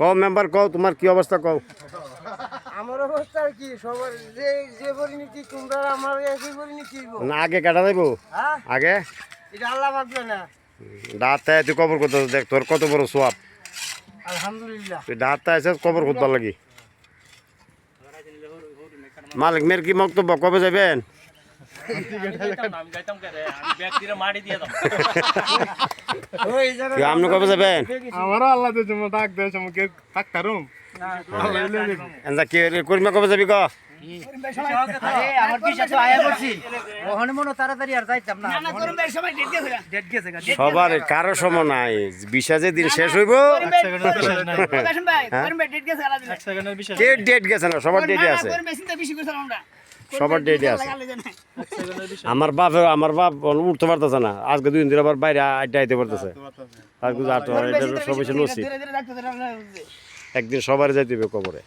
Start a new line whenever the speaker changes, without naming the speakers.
কও মেম্বার কও তোমার কি অবস্থা কও।
আমার অবস্থা আর কি সবার যে যে পরিণতি তোমরা আমার একই পরিণতি
না আগে কাটা যাইব
হ্যাঁ
আগে
এটা আল্লাহ ভাববে না
ডাতে তুই কবর করতে দেখ তোর কত বড় সোয়াব
আলহামদুলিল্লাহ
তুই ডাতে এসে কবর করতে লাগি মালিক মেয়ের কি বক্তব্য কবে যাবেন
ওই জায়গা
কি আপনি কবে যাবেন
আমারও আল্লাহ দিয়ে জন্য ডাক দেয় আমাকে থাকতারুম
এনজা কি করিমা কবে যাবি ক
আরে আমার কি সাথে আয়া করছি ওখানে মনে তাড়াতাড়ি আর যাইতাম না ডেট গেছে
সবার কারো সময় নাই বিশা যে দিন শেষ হইব কে ডেট গেছে না সবার ডেটে আছে সবার ডেটে আছে আমার বাপ উঠতে পারতেছে না আজকে 2 দিন ধরে আবার বাইরে আড্ডা আইতে পারতেছে আজকে এটা সবাই নসিব একদিন সবার যাইতে হবে কবরে।